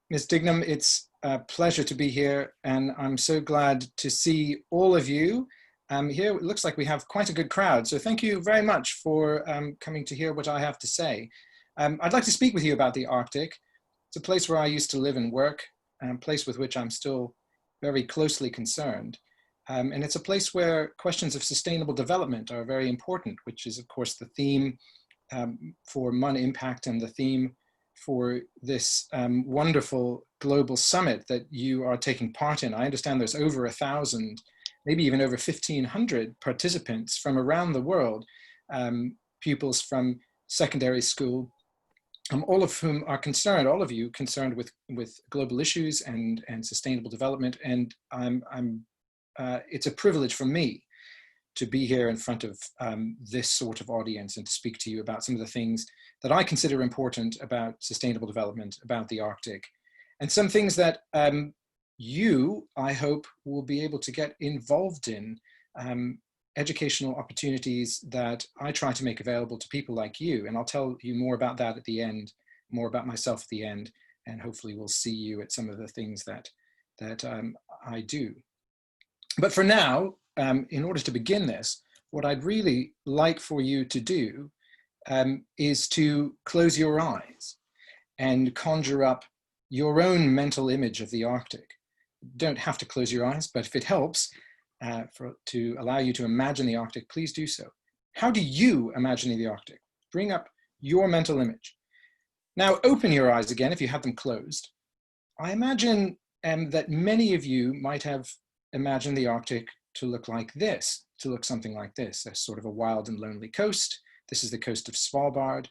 Ms. Dignam, it's a pleasure to be here, and I'm so glad to see all of you. Here it looks like we have quite a good crowd, so thank you very much for coming to hear what I have to say. I'd like to speak with you about the Arctic. It's a place where I used to live and work, and a place with which I'm still very closely concerned. And it's a place where questions of sustainable development are very important, which is, of course, the theme for MUN Impact and the theme for this wonderful global summit that you are taking part in. I understand there's over 1,000, maybe even over 1,500 participants from around the world, pupils from secondary school, all of whom are concerned, all of you concerned with global issues and sustainable development. And it's a privilege for me to be here in front of this sort of audience and to speak to you about some of the things that I consider important about sustainable development, about the Arctic, and some things that you, I hope, will be able to get involved in, educational opportunities that I try to make available to people like you. And I'll tell you more about that at the end, more about myself at the end, and hopefully we'll see you at some of the things that I do. But for now, in order to begin this, what I'd really like for you to do is to close your eyes and conjure up your own mental image of the Arctic. You don't have to close your eyes, but if it helps to allow you to imagine the Arctic, please do so. How do you imagine the Arctic? Bring up your mental image. Now open your eyes again if you have them closed. I imagine that many of you might have imagined the Arctic to look like this, to look something like this, a sort of a wild and lonely coast. This is the coast of Svalbard.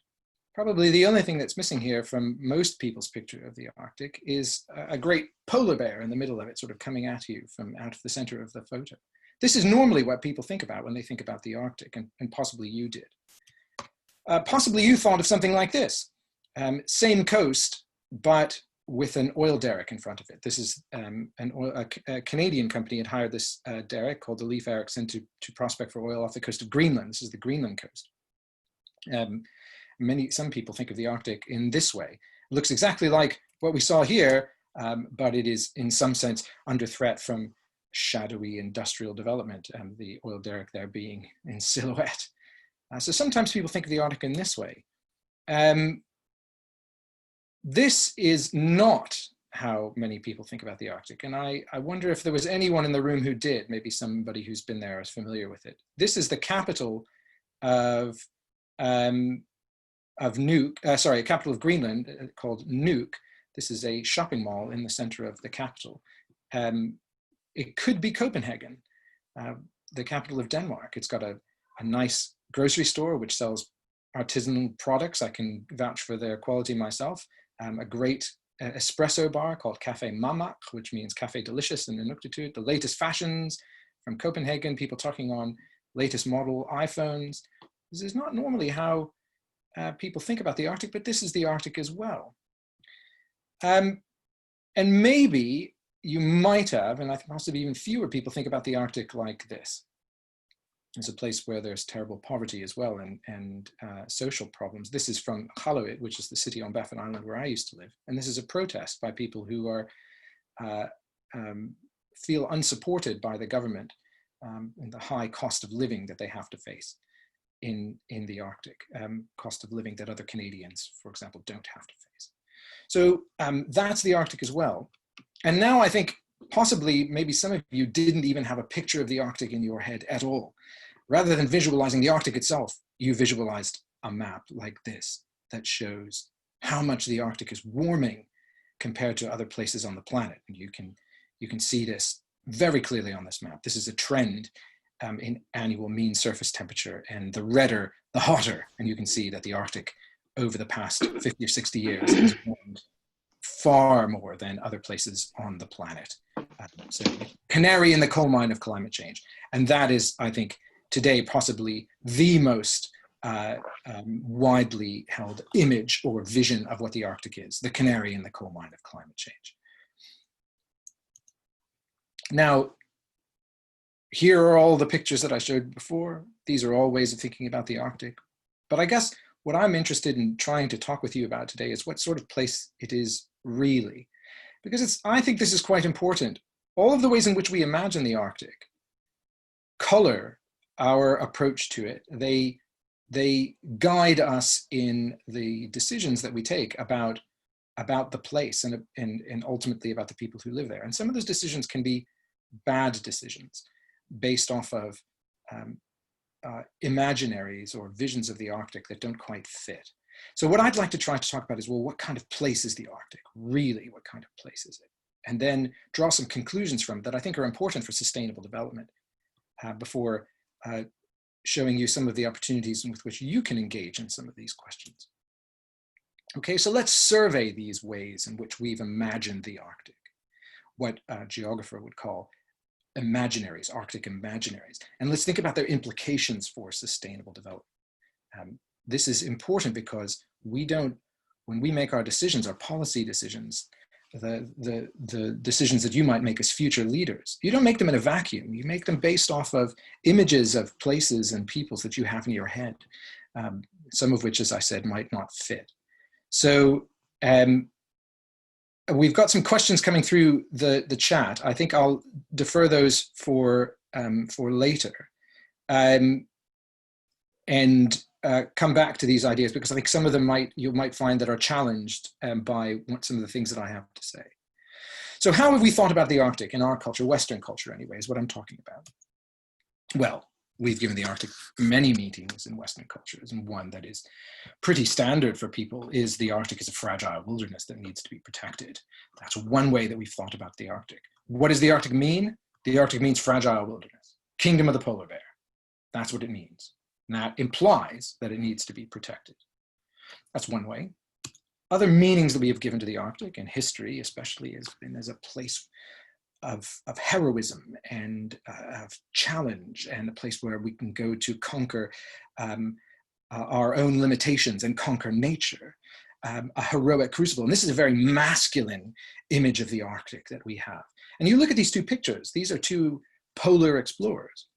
Probably the only thing that's missing here from most people's picture of the Arctic is a great polar bear in the middle of it, sort of coming at you from out of the center of the photo. This is normally what people think about when they think about the Arctic, and possibly you did. Possibly you thought of something like this. Same coast, but with an oil derrick in front of it. This is a Canadian company had hired this derrick called the Leif Erikson to prospect for oil off the coast of Greenland. This is the Greenland coast. Some people think of the Arctic in this way. It looks exactly like what we saw here, but it is in some sense under threat from shadowy industrial development, and the oil derrick there being in silhouette. So sometimes people think of the Arctic in this way. This is not how many people think about the Arctic, and I wonder if there was anyone in the room who did. Maybe somebody who's been there is familiar with it. This is the capital of capital of Greenland, called Nuuk. This is a shopping mall in the center of the capital. It could be Copenhagen, the capital of Denmark. It's got a nice grocery store which sells artisanal products. I can vouch for their quality myself. A great espresso bar called Café Mamak, which means Café Delicious in Inuktitut. The latest fashions from Copenhagen, people talking on latest model iPhones. This is not normally how people think about the Arctic, but this is the Arctic as well. And maybe you might have, and I think possibly even fewer people think about the Arctic like this. It's a place where there's terrible poverty as well, and social problems. This is from Inuit, which is the city on Baffin Island where I used to live. And this is a protest by people who are feel unsupported by the government and the high cost of living that they have to face in the Arctic, cost of living that other Canadians, for example, don't have to face. So that's the Arctic as well. And now I think possibly maybe some of you didn't even have a picture of the Arctic in your head at all. Rather than visualizing the Arctic itself, you visualized a map like this that shows how much the Arctic is warming compared to other places on the planet. And you can see this very clearly on this map. This is a trend in annual mean surface temperature, and the redder, the hotter. And you can see that the Arctic over the past 50 or 60 years has warmed far more than other places on the planet. So canary in the coal mine of climate change. And that is, I think, today possibly the most widely held image or vision of what the Arctic is, the canary in the coal mine of climate change. Now, here are all the pictures that I showed before. These are all ways of thinking about the Arctic. But I guess what I'm interested in trying to talk with you about today is what sort of place it is really. because I think this is quite important. All of the ways in which we imagine the Arctic color our approach to it. They guide us in the decisions that we take about the place and ultimately about the people who live there. And some of those decisions can be bad decisions based off of imaginaries or visions of the Arctic that don't quite fit. So what I'd like to try to talk about is, well, what kind of place is the Arctic? Really, what kind of place is it? And then draw some conclusions from it that I think are important for sustainable development before showing you some of the opportunities with which you can engage in some of these questions. Okay, so let's survey these ways in which we've imagined the Arctic, what a geographer would call imaginaries, Arctic imaginaries. And let's think about their implications for sustainable development. This is important because when we make our decisions, our policy decisions, the decisions that you might make as future leaders, you don't make them in a vacuum. You make them based off of images of places and peoples that you have in your head, some of which, as I said, might not fit. So we've got some questions coming through the chat. I think I'll defer those for later, and come back to these ideas, because I think some of them you might find that are challenged by some of the things that I have to say. So how have we thought about the Arctic in our culture, Western culture anyway, is what I'm talking about. Well, we've given the Arctic many meetings in Western cultures, and one that is pretty standard for people is the Arctic is a fragile wilderness that needs to be protected. That's one way that we've thought about the Arctic. What does the Arctic mean? The Arctic means fragile wilderness, kingdom of the polar bear. That's what it means. And that implies that it needs to be protected. That's one way. Other meanings that we have given to the Arctic, and history especially, has been as a place of heroism and of challenge, and a place where we can go to conquer our own limitations and conquer nature, a heroic crucible. And this is a very masculine image of the Arctic that we have. And you look at these two pictures, these are two polar explorers.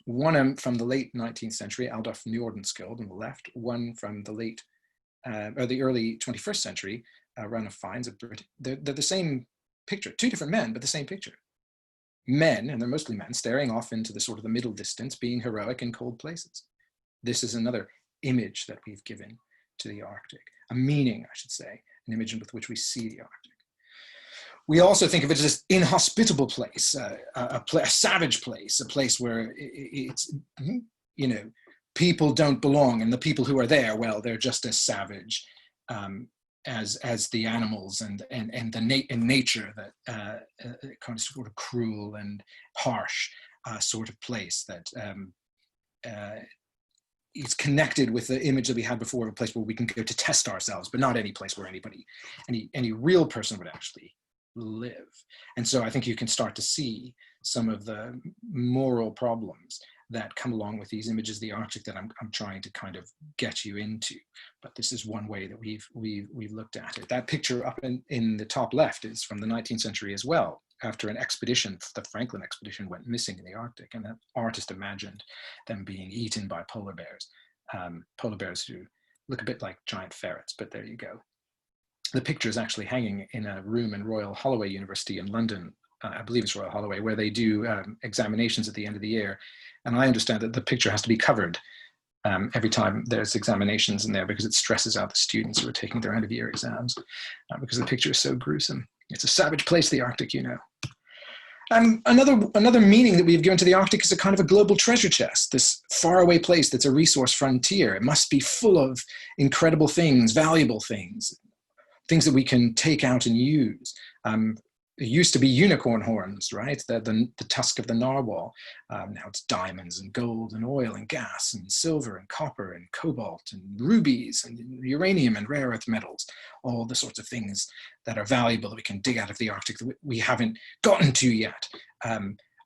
One from the late 19th century, Aldous Nordenskjöld on the left, one from the early 21st century, Ranulph Fiennes of Britain. They're the same picture, two different men, but the same picture. Men, and they're mostly men, staring off into the sort of the middle distance, being heroic in cold places. This is another image that we've given to the Arctic, a meaning, I should say, an image with which we see the Arctic. We also think of it as this inhospitable place, a savage place, a place where it's, people don't belong, and the people who are there, well, they're just as savage as the animals and nature, that kind of sort of cruel and harsh sort of place that is connected with the image that we had before of a place where we can go to test ourselves, but not any place where any real person would actually live. And so I think you can start to see some of the moral problems that come along with these images of the Arctic that I'm trying to kind of get you into. But this is one way that we've looked at it. That picture up in the top left is from the 19th century as well, after an expedition, the Franklin expedition, went missing in the Arctic, and that artist imagined them being eaten by polar bears who look a bit like giant ferrets, but there you go. The picture is actually hanging in a room in Royal Holloway University in London. I believe it's Royal Holloway, where they do examinations at the end of the year. And I understand that the picture has to be covered every time there's examinations in there, because it stresses out the students who are taking their end of year exams, because the picture is so gruesome. It's a savage place, the Arctic, Another meaning that we've given to the Arctic is a kind of a global treasure chest, this faraway place that's a resource frontier. It must be full of incredible things, valuable things that we can take out and use. It used to be unicorn horns, right? The tusk of the narwhal. Now it's diamonds and gold and oil and gas and silver and copper and cobalt and rubies and uranium and rare earth metals, all the sorts of things that are valuable that we can dig out of the Arctic that we haven't gotten to yet.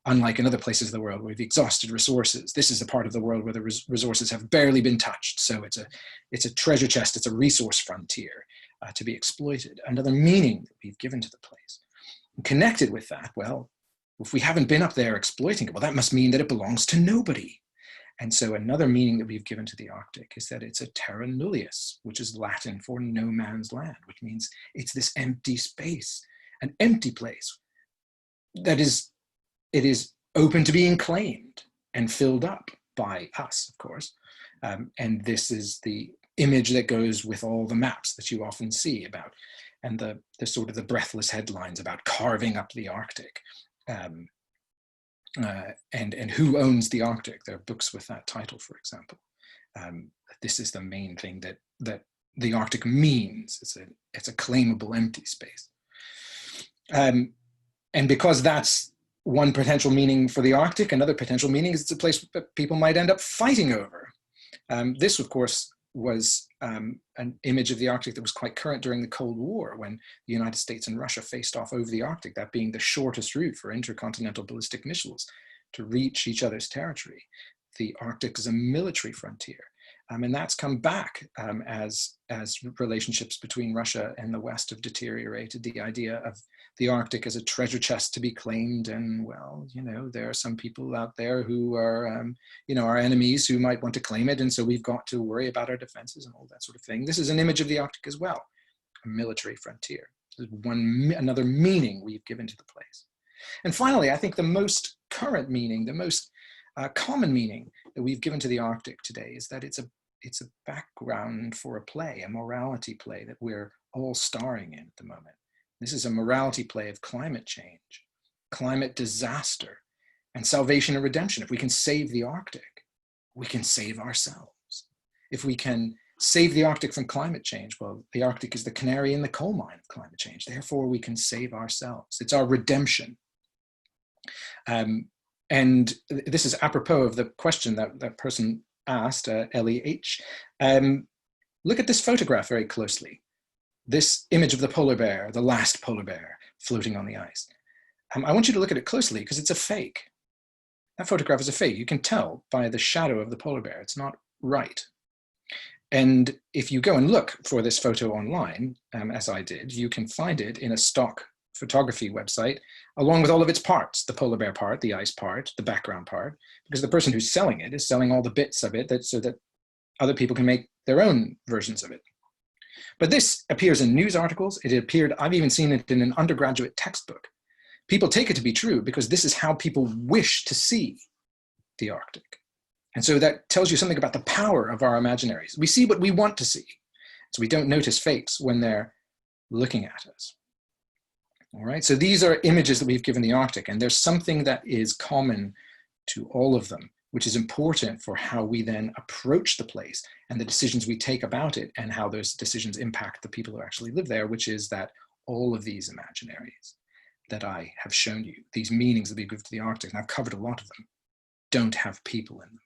Unlike in other places of the world where we've exhausted resources, this is a part of the world where the resources have barely been touched. So it's a treasure chest, it's a resource frontier to be exploited. Another meaning that we've given to the place. And connected with that, well, if we haven't been up there exploiting it, well, that must mean that it belongs to nobody. And so another meaning that we've given to the Arctic is that it's a terra nullius, which is Latin for no man's land, which means it's this empty space, an empty place that is, it is open to being claimed and filled up by us, of course. And this is the image that goes with all the maps that you often see about, and the sort of the breathless headlines about carving up the Arctic. And who owns the Arctic? There are books with that title, for example. This is the main thing that the Arctic means. It's a claimable empty space. And because that's one potential meaning for the Arctic, another potential meaning is it's a place that people might end up fighting over. This, of course, was an image of the Arctic that was quite current during the Cold War, when the United States and Russia faced off over the Arctic, that being the shortest route for intercontinental ballistic missiles to reach each other's territory. The Arctic is a military frontier. And that's come back as relationships between Russia and the West have deteriorated. The idea of the Arctic as a treasure chest to be claimed, and well, you know, there are some people out there who are, you know, our enemies who might want to claim it, and so we've got to worry about our defenses and all that sort of thing. This is an image of the Arctic as well, a military frontier. There's another meaning we've given to the place. And finally, I think the most current meaning, the most common meaning that we've given to the Arctic today is that it's a background for a play, a morality play that we're all starring in at the moment. This is a morality play of climate change, climate disaster, and salvation and redemption. If we can save the Arctic, we can save ourselves. If we can save the Arctic from climate change, well, the Arctic is the canary in the coal mine of climate change. Therefore, we can save ourselves. It's our redemption. And this is apropos of the question that person asked, Ellie H. Look at this photograph very closely. This image of the polar bear, the last polar bear floating on the ice. I want you to look at it closely because it's a fake. That photograph is a fake. You can tell by the shadow of the polar bear. It's not right. And if you go and look for this photo online, as I did, you can find it in a stock photography website, along with all of its parts, the polar bear part, the ice part, the background part, because the person who's selling it is selling all the bits of it so that other people can make their own versions of it. But this appears in news articles. It appeared, I've even seen it in an undergraduate textbook. People take it to be true because this is how people wish to see the Arctic. And so that tells you something about the power of our imaginaries. We see what we want to see. So we don't notice fakes when they're looking at us. All right, so these are images that we've given the Arctic, and there's something that is common to all of them, which is important for how we then approach the place and the decisions we take about it and how those decisions impact the people who actually live there, which is that all of these imaginaries that I have shown you, these meanings that we give to the Arctic, and I've covered a lot of them, don't have people in them.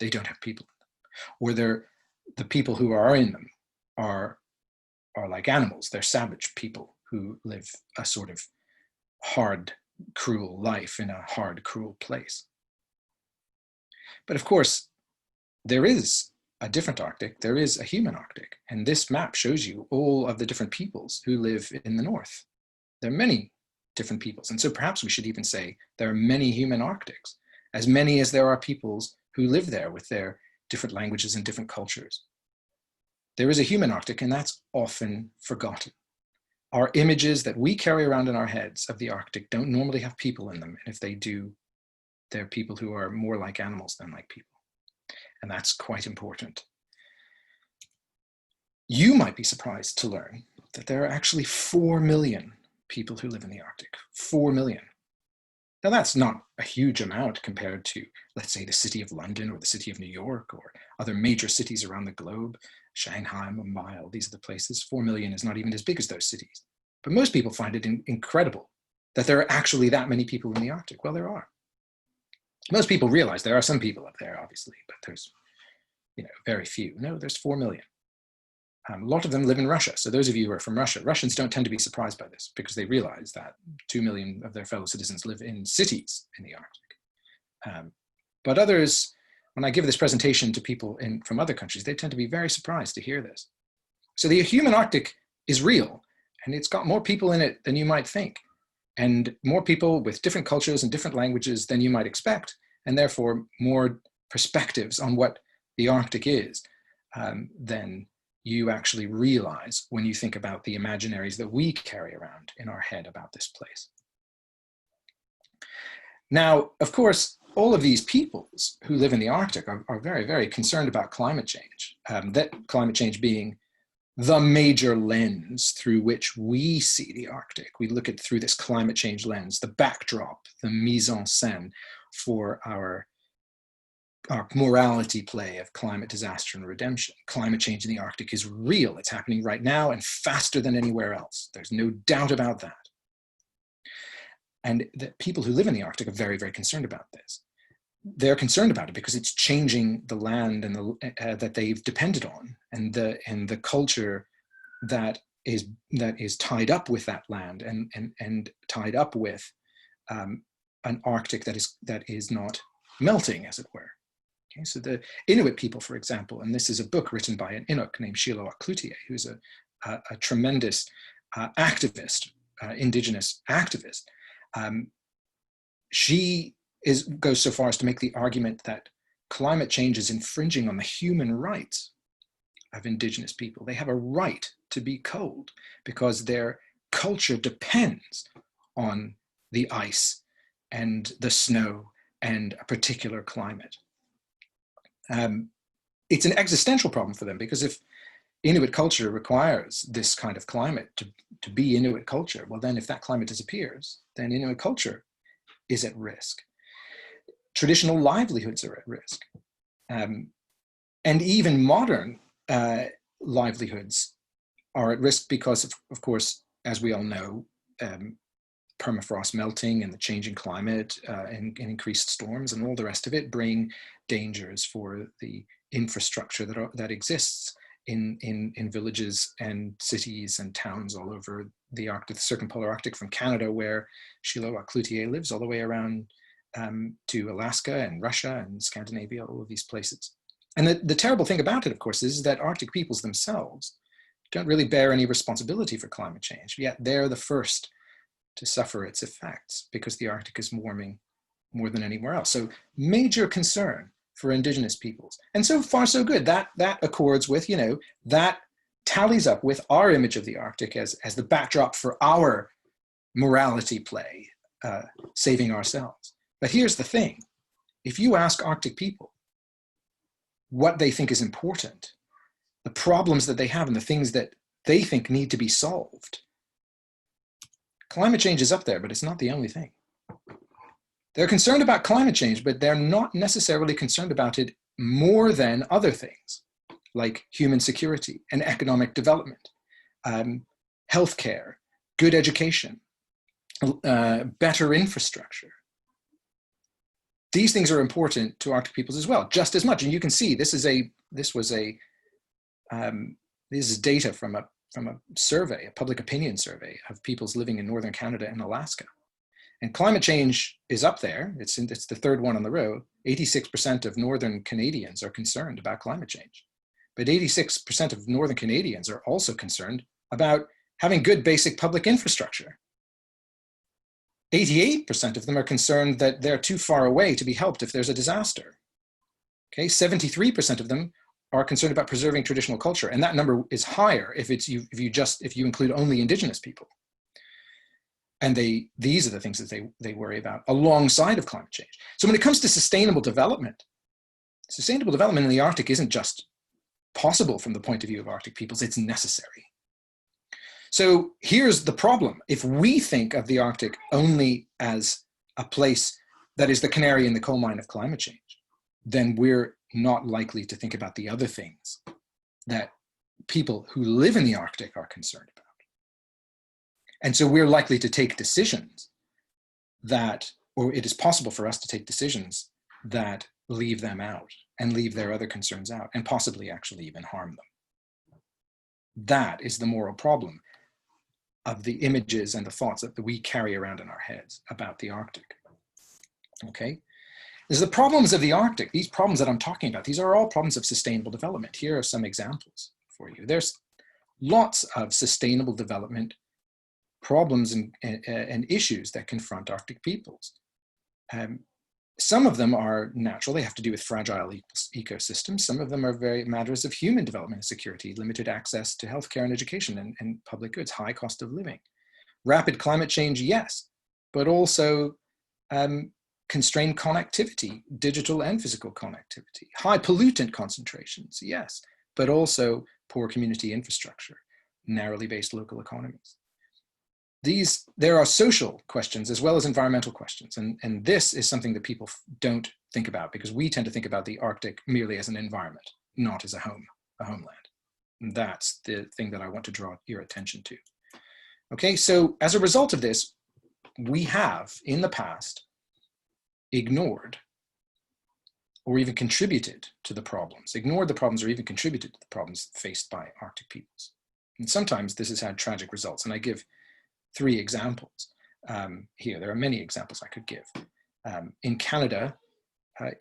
They don't have people in them. Or the people who are in them are like animals. They're savage people who live a sort of hard, cruel life in a hard, cruel place. But of course, there is a different Arctic. There is a human Arctic. And this map shows you all of the different peoples who live in the north. There are many different peoples. And so perhaps we should even say there are many human Arctics, as many as there are peoples who live there with their different languages and different cultures. There is a human Arctic, and that's often forgotten. Our images that we carry around in our heads of the Arctic don't normally have people in them. And if they do, they're people who are more like animals than like people. And that's quite important. You might be surprised to learn that there are actually 4 million people who live in the Arctic. 4 million. Now that's not a huge amount compared to, let's say, the city of London or the city of New York or other major cities around the globe. Shanghai, Mumbai, all these are the places. 4 million is not even as big as those cities. But most people find it incredible that there are actually that many people in the Arctic. Well, there are. Most people realize there are some people up there, obviously, but there's, you know, very few. No, there's 4 million. A lot of them live in Russia. So those of you who are from Russia, Russians don't tend to be surprised by this because they realize that 2 million of their fellow citizens live in cities in the Arctic. But others, when I give this presentation to people from other countries, they tend to be very surprised to hear this. So the human Arctic is real, and it's got more people in it than you might think, and more people with different cultures and different languages than you might expect. and therefore more perspectives on what the Arctic is than you actually realize when you think about the imaginaries that we carry around in our head about this place. Now, of course, all of these peoples who live in the Arctic are very, very concerned about climate change, that climate change being the major lens through which we see the Arctic. We look at through this climate change lens, the backdrop, the mise en scène for our morality play of climate disaster and redemption. Climate change in the Arctic is real. It's happening right now and faster than anywhere else. There's no doubt about that. And the people who live in the Arctic are very, very concerned about this. They're concerned about it because it's changing the land and that they've depended on, and the culture that is tied up with that land and tied up with an Arctic that is not melting, as it were. Okay, so the Inuit people, for example, and this is a book written by an Inuk named Shiloh Cloutier, who's a tremendous activist, indigenous activist. She goes so far as to make the argument that climate change is infringing on the human rights of indigenous people. They have a right to be cold because their culture depends on the ice and the snow and a particular climate. It's an existential problem for them, because if Inuit culture requires this kind of climate to be Inuit culture, well then if that climate disappears, then Inuit culture is at risk. Traditional livelihoods are at risk. And even modern livelihoods are at risk because of course, as we all know, permafrost melting and the changing climate and increased storms and all the rest of it bring dangers for the infrastructure that exists in villages and cities and towns all over the Arctic, the circumpolar Arctic, from Canada, where Shiloh Cloutier lives, all the way around to Alaska and Russia and Scandinavia, all of these places. And the terrible thing about it, of course, is that Arctic peoples themselves don't really bear any responsibility for climate change, yet they're the first to suffer its effects because the Arctic is warming more than anywhere else. So major concern for indigenous peoples. And so far, so good. That accords with, that tallies up with our image of the Arctic as the backdrop for our morality play, saving ourselves. But here's the thing. If you ask Arctic people what they think is important, the problems that they have and the things that they think need to be solved, climate change is up there, but it's not the only thing. They're concerned about climate change, but they're not necessarily concerned about it more than other things, like human security and economic development, healthcare, good education, better infrastructure. These things are important to Arctic peoples as well, just as much. And you can see this is data from a survey, a public opinion survey of peoples living in northern Canada and Alaska. And climate change is up there. It's the third one on the row. 86% of northern Canadians are concerned about climate change. But 86% of northern Canadians are also concerned about having good basic public infrastructure. 88% of them are concerned that they're too far away to be helped if there's a disaster. Okay, 73% of them are concerned about preserving traditional culture, and that number is higher if you include only indigenous people. And these are the things that they worry about alongside of climate change. So when it comes to sustainable development in the Arctic isn't just possible from the point of view of Arctic peoples, it's necessary. So here's the problem. If we think of the Arctic only as a place that is the canary in the coal mine of climate change, then we're not likely to think about the other things that people who live in the Arctic are concerned about. And so we're likely to take decisions or it is possible for us to take decisions that leave them out and leave their other concerns out and possibly actually even harm them. That is the moral problem of the images and the thoughts that we carry around in our heads about the Arctic. Okay? There's the problems of the Arctic. These problems that I'm talking about, these are all problems of sustainable development. Here are some examples for you. There's lots of sustainable development problems and issues that confront Arctic peoples. Some of them are natural, they have to do with fragile ecosystems. Some of them are very matters of human development and security, limited access to healthcare and education and public goods, high cost of living. Rapid climate change, yes, but also constrained connectivity, digital and physical connectivity. High pollutant concentrations, yes, but also poor community infrastructure, narrowly based local economies. There are social questions as well as environmental questions. And this is something that people don't think about, because we tend to think about the Arctic merely as an environment, not as a homeland. And that's the thing that I want to draw your attention to. Okay, so as a result of this, we have in the past ignored or even contributed to the problems, ignored the problems or even contributed to the problems faced by Arctic peoples. And sometimes this has had tragic results. And I give 3 examples here. There are many examples I could give. In Canada,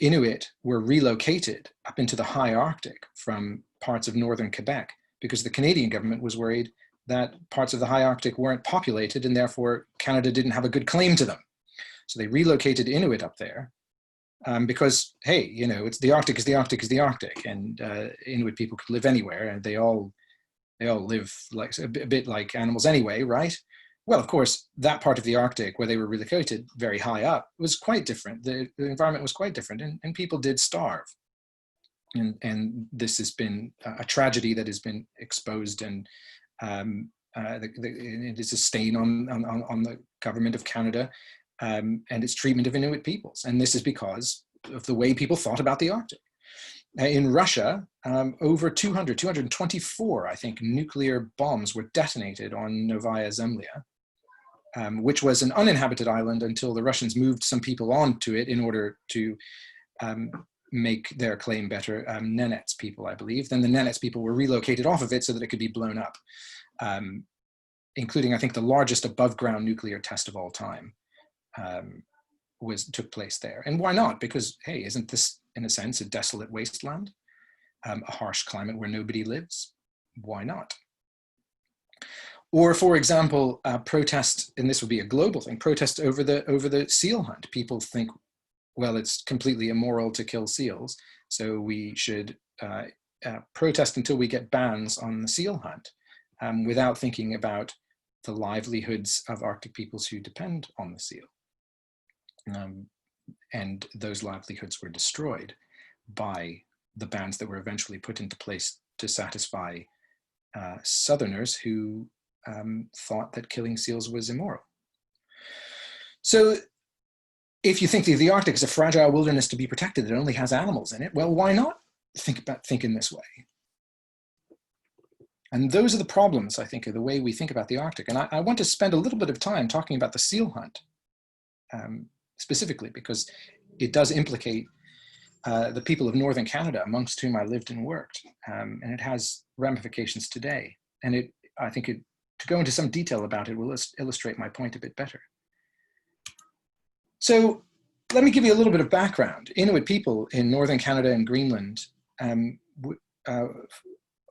Inuit were relocated up into the high Arctic from parts of northern Quebec because the Canadian government was worried that parts of the high Arctic weren't populated and therefore Canada didn't have a good claim to them. So they relocated Inuit up there because, hey, you know, it's the Arctic is the Arctic is the Arctic, and Inuit people could live anywhere, and they all live like a bit like animals anyway, right? Well, of course, that part of the Arctic where they were relocated very high up was quite different. The environment was quite different, and people did starve. And this has been a tragedy that has been exposed, and it is a stain on the government of Canada and its treatment of Inuit peoples. And this is because of the way people thought about the Arctic. In Russia, over 224, I think, nuclear bombs were detonated on Novaya Zemlya, which was an uninhabited island until the Russians moved some people onto it in order to make their claim better. Nenets people, I believe. Then the Nenets people were relocated off of it so that it could be blown up, including, I think, the largest above ground nuclear test of all time took place there. And why not? Because, hey, isn't this, in a sense, a desolate wasteland, a harsh climate where nobody lives? Why not? Or, for example, protest, and this would be a global thing, protest over the seal hunt. People think, well, it's completely immoral to kill seals, so we should protest until we get bans on the seal hunt, without thinking about the livelihoods of Arctic peoples who depend on the seal. And those livelihoods were destroyed by the bans that were eventually put into place to satisfy Southerners who thought that killing seals was immoral. So if you think the Arctic is a fragile wilderness to be protected, that only has animals in it, well, why not think in this way? And those are the problems, I think, of the way we think about the Arctic. And I want to spend a little bit of time talking about the seal hunt, specifically, because it does implicate the people of northern Canada, amongst whom I lived and worked. And it has ramifications today. And I think to go into some detail about it will illustrate my point a bit better. So let me give you a little bit of background. Inuit people in northern Canada and Greenland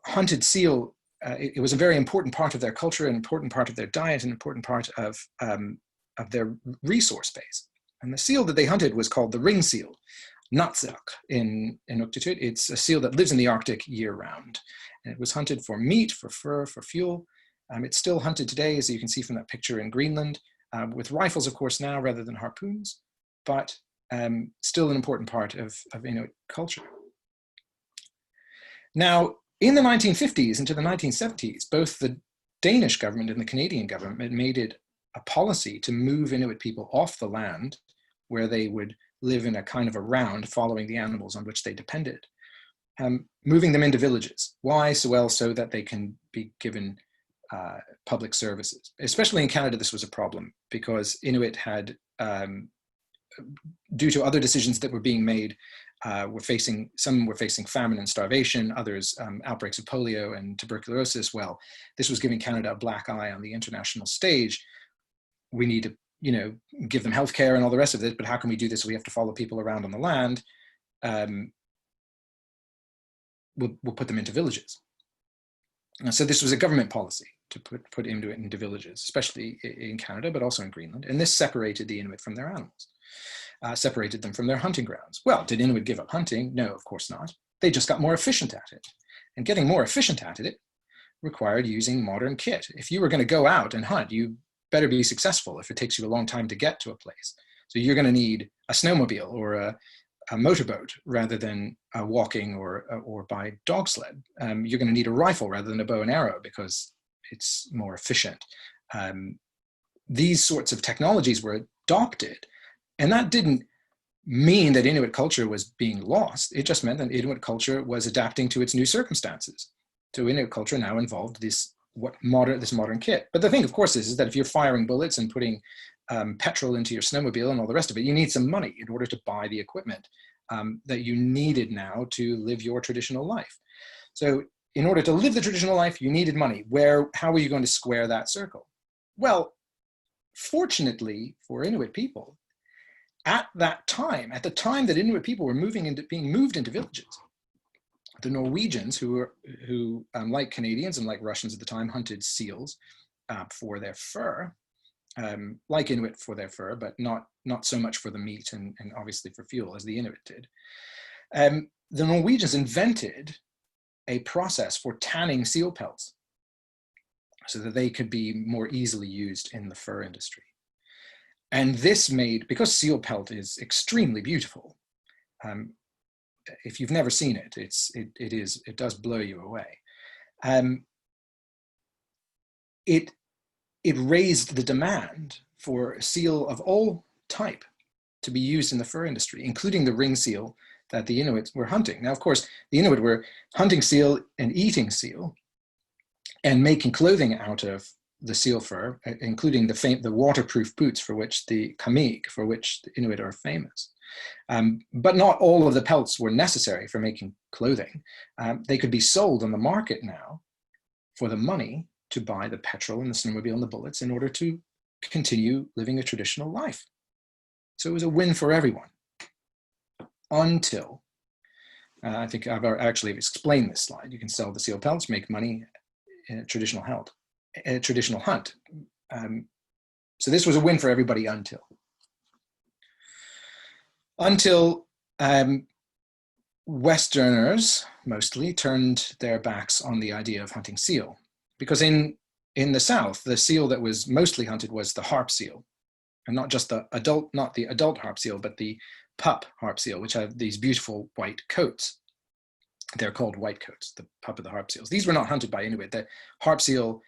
hunted seal. It was a very important part of their culture, an important part of their diet, an important part of their resource base. And the seal that they hunted was called the ring seal, Natsaq in Inuktitut. It's a seal that lives in the Arctic year-round. And it was hunted for meat, for fur, for fuel. It's still hunted today, as you can see from that picture, in Greenland, with rifles, of course, now rather than harpoons, but still an important part of Inuit culture. Now, in the 1950s into the 1970s, both the Danish government and the Canadian government made it a policy to move Inuit people off the land where they would live in a kind of a round following the animals on which they depended, moving them into villages. Why? So that they can be given public services. Especially in Canada, this was a problem because Inuit had, due to other decisions that were being made, some were facing famine and starvation, others outbreaks of polio and tuberculosis. Well, this was giving Canada a black eye on the international stage. We need to, give them healthcare and all the rest of it, but how can we do this? We have to follow people around on the land. We'll put them into villages. So this was a government policy to put Inuit into villages, especially in Canada, but also in Greenland. And this separated the Inuit from their animals. separated them from their hunting grounds. Well, did Inuit give up hunting? No, of course not. They just got more efficient at it. And getting more efficient at it required using modern kit. If you were going to go out and hunt, you better be successful if it takes you a long time to get to a place. So you're going to need a snowmobile or a motorboat rather than walking or by dog sled. You're going to need a rifle rather than a bow and arrow because it's more efficient. These sorts of technologies were adopted, and that didn't mean that Inuit culture was being lost. It just meant that Inuit culture was adapting to its new circumstances. So Inuit culture now involved this modern kit. But the thing, of course, is that if you're firing bullets and putting petrol into your snowmobile and all the rest of it, you need some money in order to buy the equipment that you needed now to live your traditional life. So in order to live the traditional life, you needed money. How were you going to square that circle? Well, fortunately for Inuit people, at the time that Inuit people were being moved into villages, the Norwegians, who like Canadians and like Russians at the time, hunted seals for their fur, like Inuit for their fur, but not so much for the meat and obviously for fuel as the Inuit did. The Norwegians invented a process for tanning seal pelts so that they could be more easily used in the fur industry. And this made, because seal pelt is extremely beautiful, if you've never seen it, it does blow you away. It raised the demand for seal of all type to be used in the fur industry, including the ring seal that the Inuits were hunting. Now, of course, the Inuit were hunting seal and eating seal and making clothing out of the seal fur, including the waterproof boots for which the kamig, for which the Inuit are famous. But not all of the pelts were necessary for making clothing. They could be sold on the market now for the money to buy the petrol and the snowmobile and the bullets in order to continue living a traditional life. So it was a win for everyone until, I think I've actually explained this slide. You can sell the seal pelts, make money in a traditional hunt. So this was a win for everybody until Westerners mostly turned their backs on the idea of hunting seal, because in the South, the seal that was mostly hunted was the harp seal, and not the adult harp seal, but the pup harp seal, which have these beautiful white coats. They're called white coats, the pup of the harp seals. These were not hunted by Inuit. The harp seal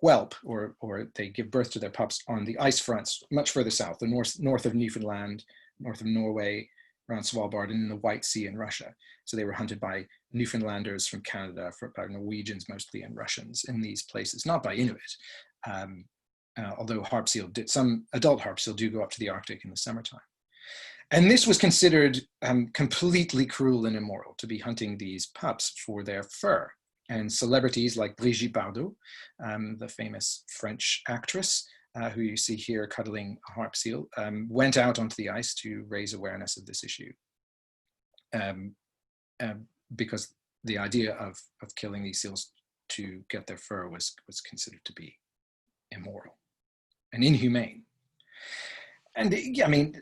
whelp, or they give birth to their pups on the ice fronts much further south, the north of Newfoundland, north of Norway, around Svalbard, and in the White Sea in Russia. So they were hunted by Newfoundlanders from Canada, by Norwegians mostly, and Russians in these places, not by Inuit. Although some adult harp seal do go up to the Arctic in the summertime. And this was considered completely cruel and immoral, to be hunting these pups for their fur. And celebrities like Brigitte Bardot, the famous French actress, who you see here cuddling a harp seal, went out onto the ice to raise awareness of this issue. Because the idea of killing these seals to get their fur was considered to be immoral and inhumane. And I mean,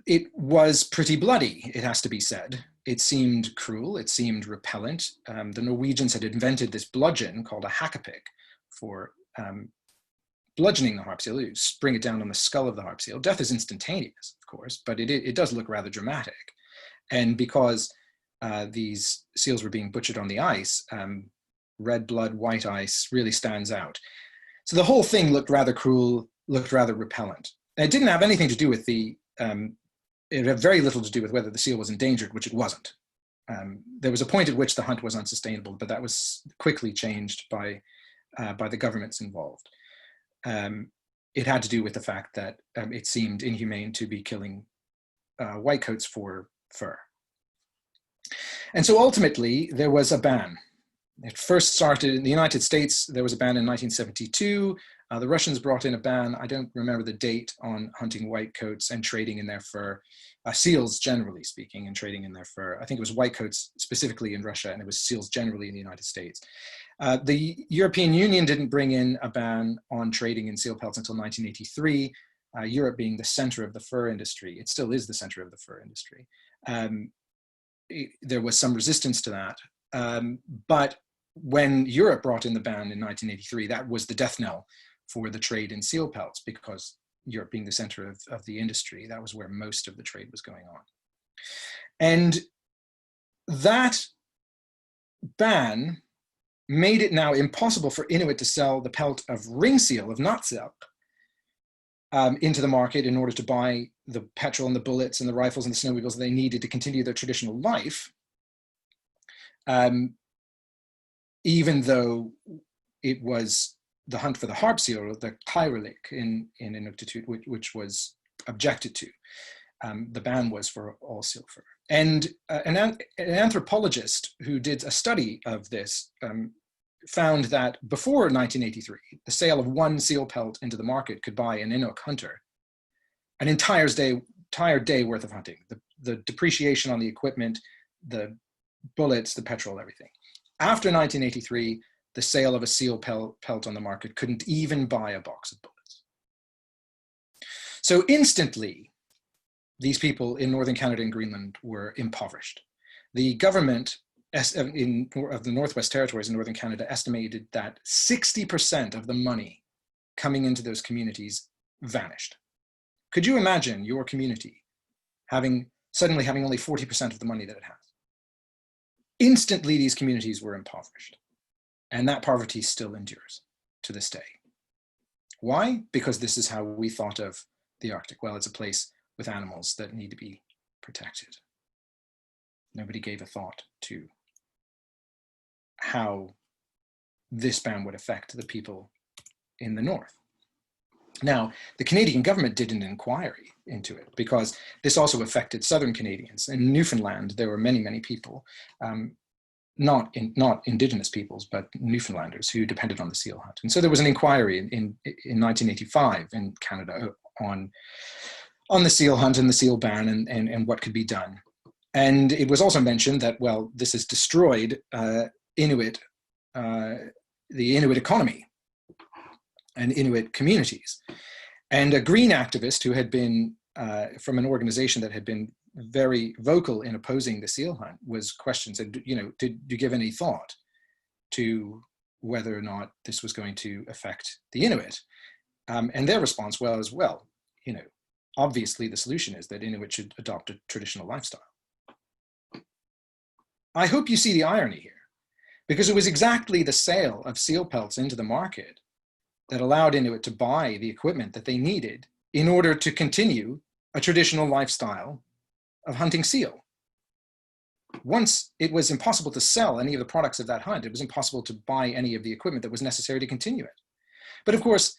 it was pretty bloody, it has to be said. It seemed cruel, it seemed repellent. The Norwegians had invented this bludgeon called a Hakka Pig for bludgeoning the harp seal. You spring it down on the skull of the harp seal. Death is instantaneous, of course, but it does look rather dramatic. And because these seals were being butchered on the ice, red blood, white ice really stands out. So the whole thing looked rather cruel, looked rather repellent. And it didn't have anything to do with it had very little to do with whether the seal was endangered, which it wasn't. There was a point at which the hunt was unsustainable, but that was quickly changed by the governments involved. It had to do with the fact that it seemed inhumane to be killing whitecoats for fur. And so ultimately, there was a ban. It first started in the United States. There was a ban in 1972. The Russians brought in a ban, I don't remember the date, on hunting whitecoats and trading in their fur, seals generally speaking, and trading in their fur. I think it was whitecoats specifically in Russia, and it was seals generally in the United States. The European Union didn't bring in a ban on trading in seal pelts until 1983. Europe being the center of the fur industry, it still is the center of the fur industry. There was some resistance to that. But when Europe brought in the ban in 1983, that was the death knell for the trade in seal pelts, because Europe being the center of the industry, that was where most of the trade was going on. And that ban made it now impossible for Inuit to sell the pelt of ring seal, of knot seal, into the market in order to buy the petrol and the bullets and the rifles and the snowmobiles that they needed to continue their traditional life, even though it was the hunt for the harp seal, the Kairelik in Inuktitut, which was objected to. The ban was for all seal fur. And an anthropologist who did a study of this found that before 1983, the sale of one seal pelt into the market could buy an Inuk hunter an entire day worth of hunting. The depreciation on the equipment, the bullets, the petrol, everything. After 1983, the sale of a seal pelt on the market couldn't even buy a box of bullets. So instantly, these people in northern Canada and Greenland were impoverished. The government of the Northwest Territories in northern Canada estimated that 60% of the money coming into those communities vanished. Could you imagine your community suddenly having only 40% of the money that it has? Instantly, these communities were impoverished. And that poverty still endures to this day. Why? Because this is how we thought of the Arctic. Well, it's a place with animals that need to be protected. Nobody gave a thought to how this ban would affect the people in the north. Now, the Canadian government did an inquiry into it, because this also affected southern Canadians. In Newfoundland, there were many, many people, not indigenous peoples, but Newfoundlanders who depended on the seal hunt. And so there was an inquiry in 1985 in Canada on the seal hunt and the seal ban and what could be done. And it was also mentioned that, well, this has destroyed the Inuit economy and Inuit communities. And a green activist who had been from an organization that had been very vocal in opposing the seal hunt was questioned, said, did you give any thought to whether or not this was going to affect the Inuit? And their response was, well, obviously the solution is that Inuit should adopt a traditional lifestyle. I hope you see the irony here, because it was exactly the sale of seal pelts into the market that allowed Inuit to buy the equipment that they needed in order to continue a traditional lifestyle of hunting seal. Once it was impossible to sell any of the products of that hunt, it was impossible to buy any of the equipment that was necessary to continue it. But of course,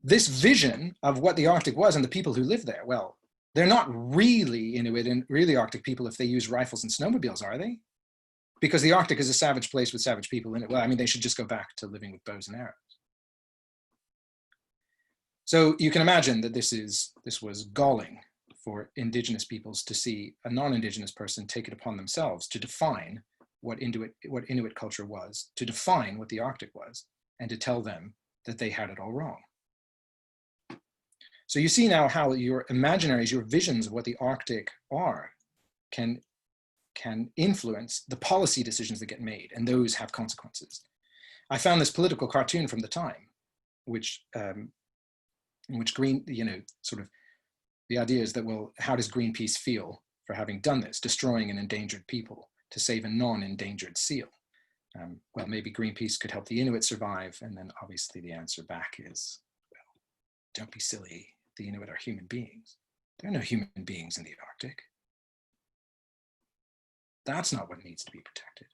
this vision of what the Arctic was and the people who live there, well, they're not really Inuit and really Arctic people if they use rifles and snowmobiles, are they? Because the Arctic is a savage place with savage people in it. Well, I mean, they should just go back to living with bows and arrows. So you can imagine that this was galling for indigenous peoples to see a non-indigenous person take it upon themselves to define what Inuit culture was, to define what the Arctic was, and to tell them that they had it all wrong. So you see now how your imaginaries, your visions of what the Arctic are, can influence the policy decisions that get made, and those have consequences. I found this political cartoon from the time, in which sort of the idea is that, well, how does Greenpeace feel for having done this, destroying an endangered people to save a non-endangered seal? Well, maybe Greenpeace could help the Inuit survive, and then obviously the answer back is, well, don't be silly, the Inuit are human beings. There are no human beings in the Arctic. That's not what needs to be protected.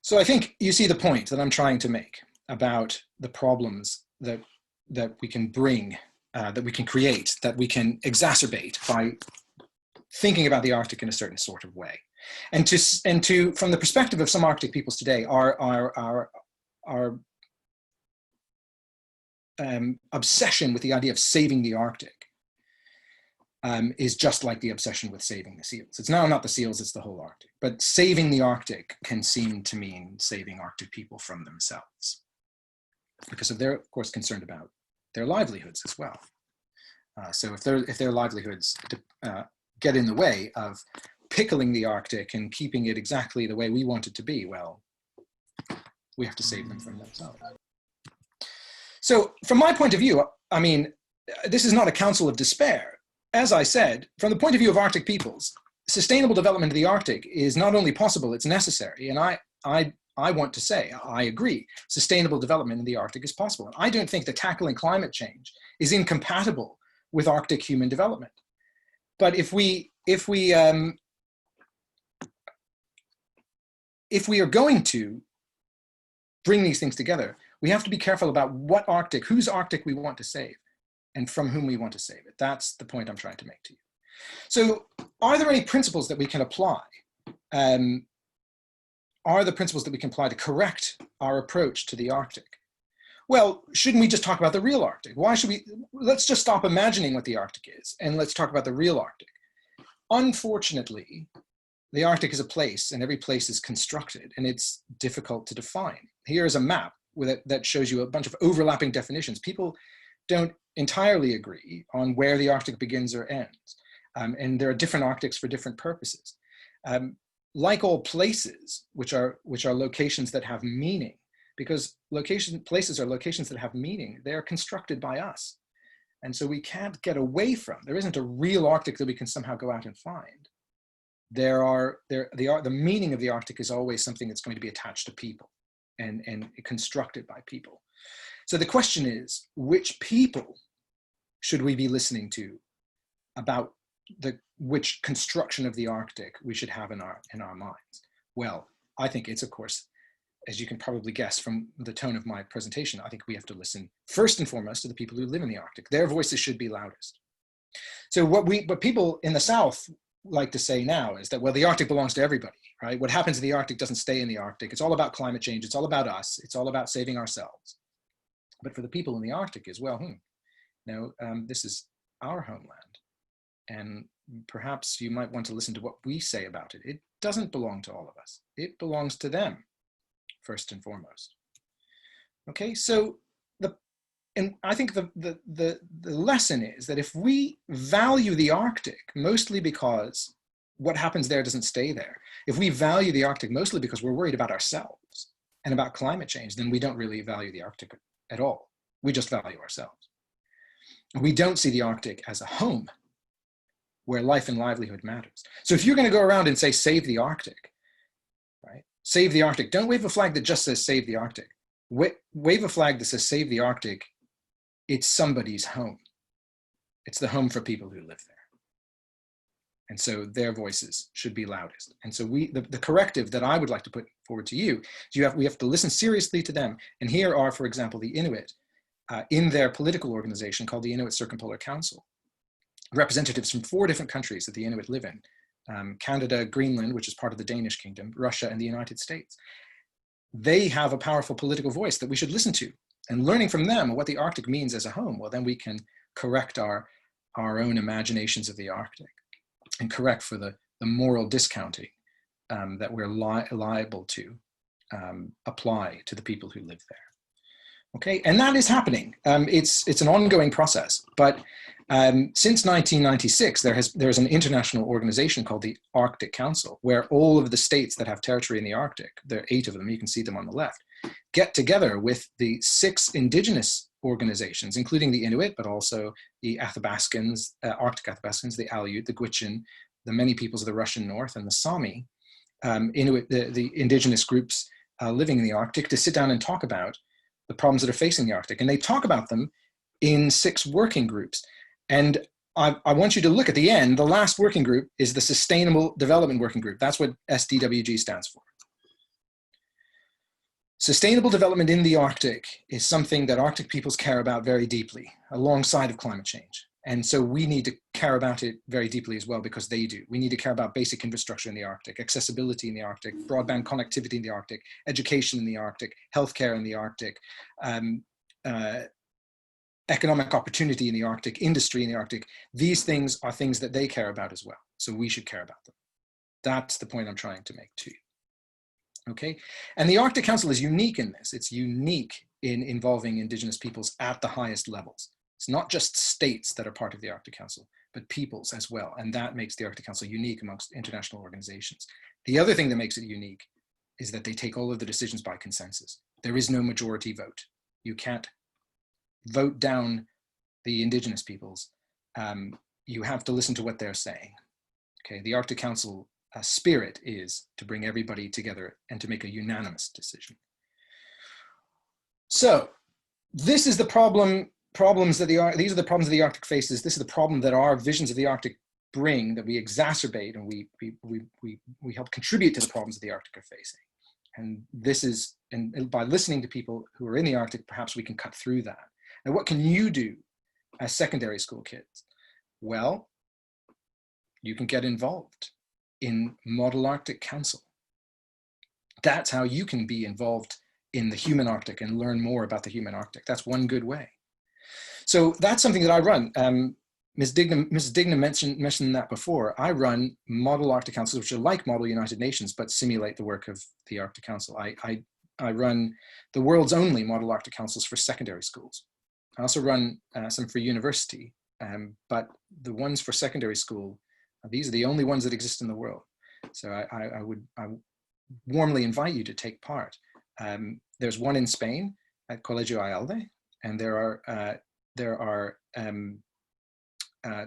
So I think you see the point that I'm trying to make about the problems that we can bring, that we can create, that we can exacerbate by thinking about the Arctic in a certain sort of way. And to from the perspective of some Arctic peoples today, our obsession with the idea of saving the Arctic is just like the obsession with saving the seals. It's now not the seals, it's the whole Arctic. But saving the Arctic can seem to mean saving Arctic people from themselves, because they're, of course, concerned about their livelihoods as well. So if their livelihoods get in the way of pickling the Arctic and keeping it exactly the way we want it to be, well, we have to save them from themselves. So from my point of view, I mean, this is not a counsel of despair. As I said, from the point of view of Arctic peoples, sustainable development of the Arctic is not only possible, it's necessary. And I want to say, I agree, sustainable development in the Arctic is possible. I don't think that tackling climate change is incompatible with Arctic human development. But if we are going to bring these things together, we have to be careful about whose Arctic we want to save and from whom we want to save it. That's the point I'm trying to make to you. So are there any principles that we can apply? Are the principles that we can apply to correct our approach to the Arctic? Well, shouldn't we just talk about the real Arctic? Why should we? Let's just stop imagining what the Arctic is and let's talk about the real Arctic. Unfortunately, the Arctic is a place and every place is constructed and it's difficult to define. Here is a map that shows you a bunch of overlapping definitions. People don't entirely agree on where the Arctic begins or ends. And there are different Arctics for different purposes. Like all places, which are locations that have meaning, because places are locations that have meaning, they are constructed by us. And so we can't get away from, there isn't a real Arctic that we can somehow go out and find. The meaning of the Arctic is always something that's going to be attached to people and constructed by people. So the question is, which people should we be listening to about which construction of the Arctic we should have in our minds? Well, I think it's, of course, as you can probably guess from the tone of my presentation, I think we have to listen first and foremost to the people who live in the Arctic. Their voices should be loudest. So what people in the South like to say now is that, well, the Arctic belongs to everybody, right? What happens in the Arctic doesn't stay in the Arctic. It's all about climate change. It's all about us. It's all about saving ourselves. But for the people in the Arctic as well, this is our homeland. And perhaps you might want to listen to what we say about it. It doesn't belong to all of us. It belongs to them, first and foremost. Okay, so I think the lesson is that if we value the Arctic mostly because what happens there doesn't stay there, if we value the Arctic mostly because we're worried about ourselves and about climate change, then we don't really value the Arctic at all. We just value ourselves. We don't see the Arctic as a home where life and livelihood matters. So if you're going to go around and say, save the Arctic, right? Save the Arctic. Don't wave a flag that just says save the Arctic. Wave a flag that says save the Arctic. It's somebody's home. It's the home for people who live there. And so their voices should be loudest. And so the corrective that I would like to put forward to you is we have to listen seriously to them. And here are, for example, the Inuit in their political organization called the Inuit Circumpolar Council. Representatives from 4 different countries that the Inuit live in, Canada, Greenland, which is part of the Danish kingdom, Russia, and the United States. They have a powerful political voice that we should listen to. And learning from them what the Arctic means as a home, well, then we can correct our own imaginations of the Arctic and correct for the moral discounting that we're liable to apply to the people who live there. Okay, and that is happening. It's an ongoing process, but since 1996, there's an international organization called the Arctic Council, where all of the states that have territory in the Arctic, there are 8 of them, you can see them on the left, get together with the 6 indigenous organizations, including the Inuit, but also the Athabascans, Arctic Athabascans, the Aleut, the Gwich'in, the many peoples of the Russian North, and the Sami, Inuit, the indigenous groups living in the Arctic, to sit down and talk about the problems that are facing the Arctic. And they talk about them in 6 working groups. And I want you to look at the end. The last working group is the Sustainable Development Working Group. That's what SDWG stands for. Sustainable development in the Arctic is something that Arctic peoples care about very deeply, alongside of climate change. And so we need to care about it very deeply as well, because they do. We need to care about basic infrastructure in the Arctic, accessibility in the Arctic, broadband connectivity in the Arctic, education in the Arctic, healthcare in the Arctic, economic opportunity in the Arctic, industry in the Arctic. These things are things that they care about as well. So we should care about them. That's the point I'm trying to make to you. Okay, and the Arctic Council is unique in this. It's unique in involving indigenous peoples at the highest levels. It's not just states that are part of the Arctic Council, but peoples as well. And that makes the Arctic Council unique amongst international organizations. The other thing that makes it unique is that they take all of the decisions by consensus. There is no majority vote. You can't vote down the indigenous peoples. You have to listen to what they're saying. Okay, the Arctic Council spirit is to bring everybody together and to make a unanimous decision. So this is the problems that these are the problems that the Arctic faces. This is the problem that our visions of the Arctic bring, that we exacerbate, and we help contribute to the problems that the Arctic are facing. And this is, and by listening to people who are in the Arctic, perhaps we can cut through that. Now, what can you do as secondary school kids? Well, you can get involved in Model Arctic Council. That's how you can be involved in the human Arctic and learn more about the human Arctic. That's one good way. So that's something that I run. Mrs. Dignam mentioned that before. I run Model Arctic Councils, which are like Model United Nations, but simulate the work of the Arctic Council. I run the world's only Model Arctic Councils for secondary schools. I also run some for university, but the ones for secondary school, these are the only ones that exist in the world. So I warmly invite you to take part. There's one in Spain at Colegio Ayalde, and there are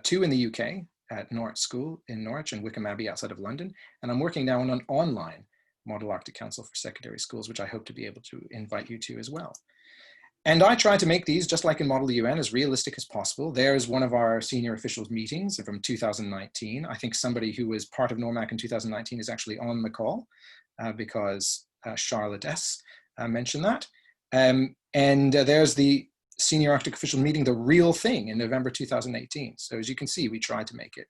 two in the UK at Norwich School in Norwich and Wickham Abbey outside of London. And I'm working now on an online Model Arctic Council for secondary schools, which I hope to be able to invite you to as well. And I try to make these, just like in Model UN, as realistic as possible. There's one of our senior officials meetings from 2019. I think somebody who was part of NORMAC in 2019 is actually on the call because Charlotte S. mentioned that. And there's the Senior Arctic Official meeting, The Real Thing, in November 2018. So as you can see, we try to make it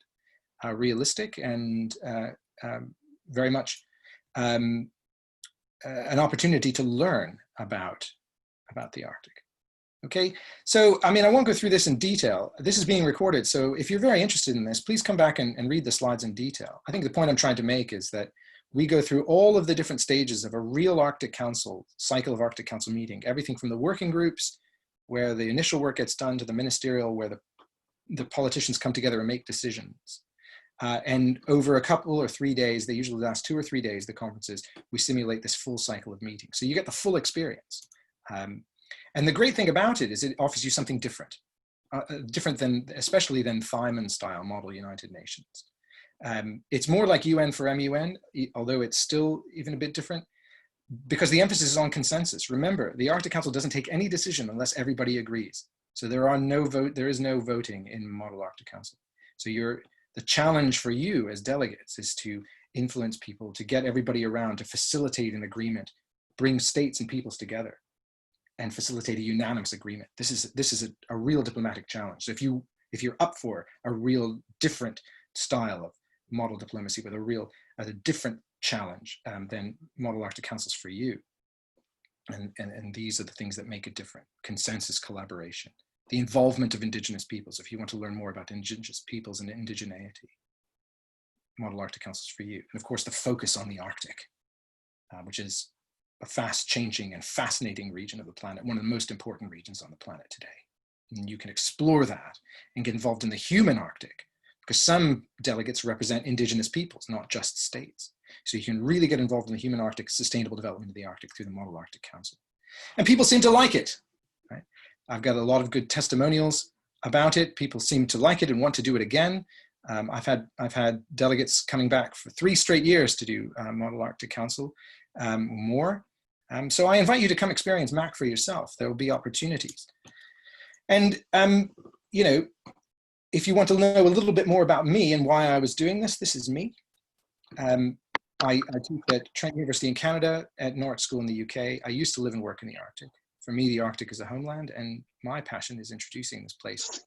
realistic and very much an opportunity to learn about the Arctic. Okay, so I mean, I won't go through this in detail. This is being recorded, so if you're very interested in this, please come back and read the slides in detail. I think the point I'm trying to make is that we go through all of the different stages of a real Arctic Council, cycle of Arctic Council meeting, everything from the working groups, where the initial work gets done, to the ministerial, where the politicians come together and make decisions. And over a couple or 3 days, they usually last 2 or 3 days, the conferences, we simulate this full cycle of meetings. So you get the full experience. And the great thing about it is it offers you something different, especially than Thyman style Model United Nations. It's more like UN for MUN, although it's still even a bit different, because the emphasis is on consensus. Remember, the Arctic Council doesn't take any decision unless everybody agrees. So there is no voting in Model Arctic Council. So the challenge for you as delegates is to influence people, to get everybody around, to facilitate an agreement, bring states and peoples together, and facilitate a unanimous agreement. This is a real diplomatic challenge. So if you're up for a real different style of model diplomacy with a different challenge, then Model Arctic Council's for you. And these are the things that make it different: consensus, collaboration, the involvement of indigenous peoples. If you want to learn more about indigenous peoples and indigeneity, Model Arctic Council's for you. And of course, the focus on the Arctic, which is a fast changing and fascinating region of the planet, one of the most important regions on the planet today. And you can explore that and get involved in the human Arctic, because some delegates represent indigenous peoples, not just states. So you can really get involved in the human Arctic, sustainable development of the Arctic through the Model Arctic Council. And people seem to like it, right? I've got a lot of good testimonials about it. People seem to like it and want to do it again. I've had delegates coming back for 3 straight years to do Model Arctic Council, more. So I invite you to come experience MAC for yourself. There will be opportunities. And, you know, if you want to know a little bit more about me and why I was doing this, this is me. I teach at Trent University in Canada, at Norwich School in the UK. I used to live and work in the Arctic. For me, the Arctic is a homeland, and my passion is introducing this place.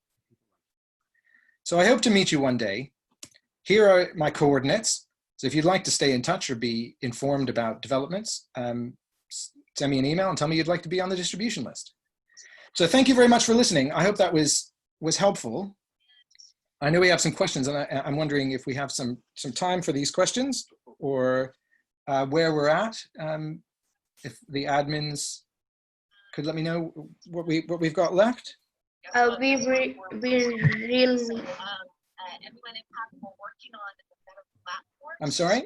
So I hope to meet you one day. Here are my coordinates. So if you'd like to stay in touch or be informed about developments, send me an email and tell me you'd like to be on the distribution list. So thank you very much for listening. I hope that was helpful. I know we have some questions, and I'm wondering if we have some time for these questions, or where we're at. If the admins could let me know what we've got left. We really. I'm sorry.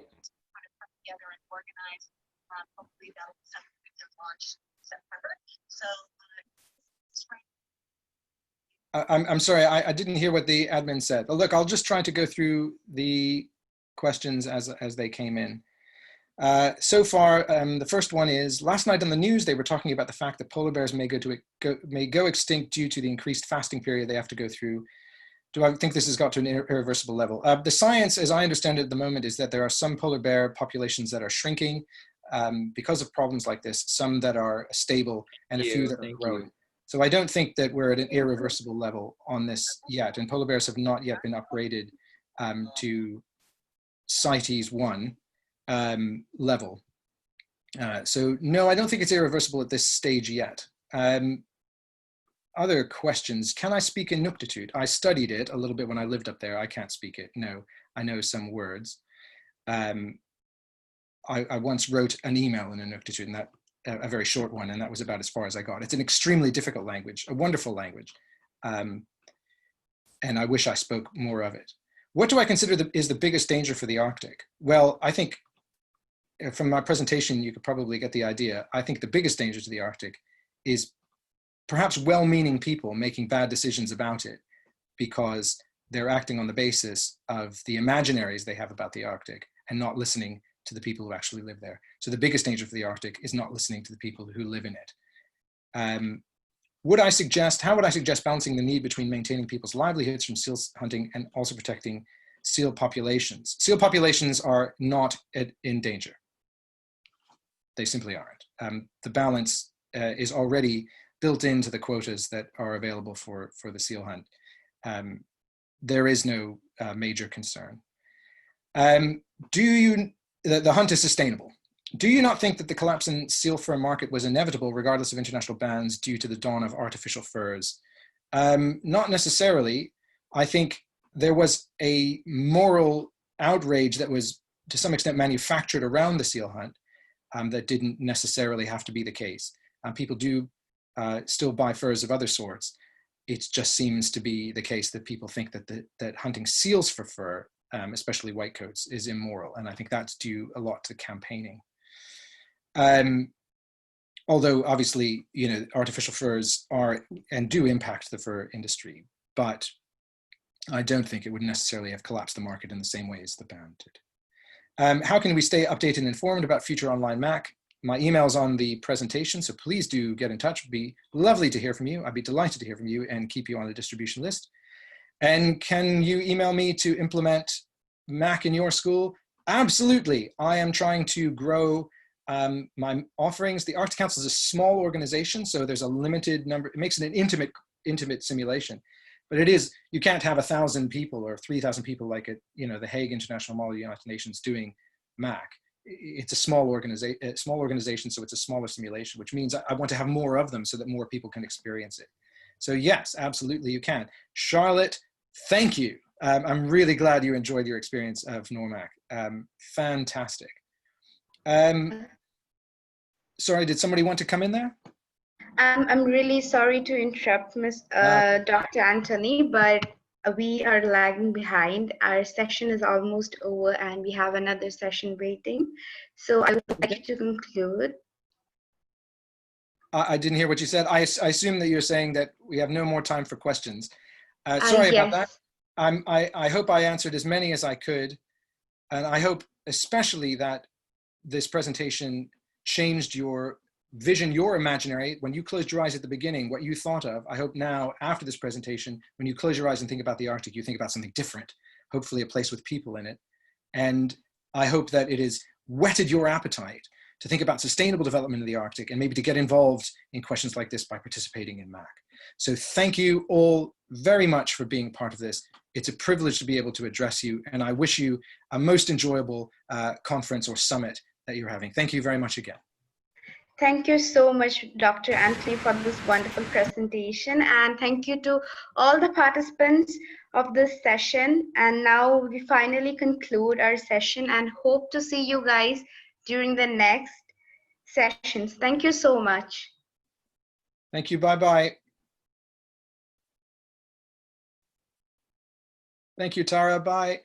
I'm sorry, I didn't hear what the admin said. But look, I'll just try to go through the questions as they came in. So far, the first one is, last night on the news, they were talking about the fact that polar bears may go extinct due to the increased fasting period they have to go through. Do I think this has got to an irreversible level? The science, as I understand it at the moment, is that there are some polar bear populations that are shrinking because of problems like this, some that are stable, and a few that are growing. So I don't think that we're at an irreversible level on this yet, and polar bears have not yet been upgraded to CITES 1 level. So no, I don't think it's irreversible at this stage yet. Other questions. Can I speak Inuktitut? I studied it a little bit when I lived up there. I can't speak it. No, I know some words. I once wrote an email in Inuktitut, and that a very short one, and that was about as far as I got. It's an extremely difficult language, a wonderful language, and I wish I spoke more of it. What do I consider is the biggest danger for the Arctic? Well, I think from my presentation, you could probably get the idea. I think the biggest danger to the Arctic is perhaps well-meaning people making bad decisions about it because they're acting on the basis of the imaginaries they have about the Arctic and not listening to the people who actually live there. So the biggest danger for the Arctic is not listening to the people who live in it. How would I suggest balancing the need between maintaining people's livelihoods from seal hunting and also protecting seal populations? Seal populations are not in danger. They simply aren't. The balance is already built into the quotas that are available for the seal hunt. There is no major concern. The hunt is sustainable. Do you not think that the collapse in seal fur market was inevitable regardless of international bans due to the dawn of artificial furs? Not necessarily. I think there was a moral outrage that was to some extent manufactured around the seal hunt that didn't necessarily have to be the case. People do still buy furs of other sorts. It just seems to be the case that people think that hunting seals for fur, especially whitecoats, is immoral. And I think that's due a lot to campaigning. Although obviously, you know, artificial furs are and do impact the fur industry, but I don't think it would necessarily have collapsed the market in the same way as the ban did. How can we stay updated and informed about future online MAC? My email's on the presentation, so please do get in touch. It'd be lovely to hear from you. I'd be delighted to hear from you and keep you on the distribution list. And can you email me to implement MAC in your school? Absolutely. I am trying to grow my offerings. The Arctic Council is a small organization, so there's a limited number. It makes it an intimate simulation. But it is, you can't have 1,000 people or 3,000 people like at, you know, the Hague International Model of the United Nations doing MAC. It's a small organization, so it's a smaller simulation, which means I want to have more of them so that more people can experience it. So yes, absolutely you can. Charlotte, thank you. I'm really glad you enjoyed your experience of NORMAC. Fantastic. Sorry, did somebody want to come in there? I'm really sorry to interrupt, Dr. Anthony, but we are lagging behind. Our session is almost over and we have another session waiting. So I would like to conclude. I didn't hear what you said. I assume that you're saying that we have no more time for questions. Sorry about that. I hope I answered as many as I could. And I hope especially that this presentation changed your vision, your imaginary. When you closed your eyes at the beginning, what you thought of, I hope now after this presentation, when you close your eyes and think about the Arctic, you think about something different, hopefully a place with people in it. And I hope that it has whetted your appetite to think about sustainable development of the Arctic and maybe to get involved in questions like this by participating in MAC. So thank you all very much for being part of this. It's a privilege to be able to address you, and I wish you a most enjoyable conference or summit that you're having. Thank you very much again. Thank you so much, Dr. Anthony, for this wonderful presentation. And thank you to all the participants of this session. And now we finally conclude our session and hope to see you guys during the next sessions. Thank you so much. Thank you. Bye-bye. Thank you, Tara. Bye.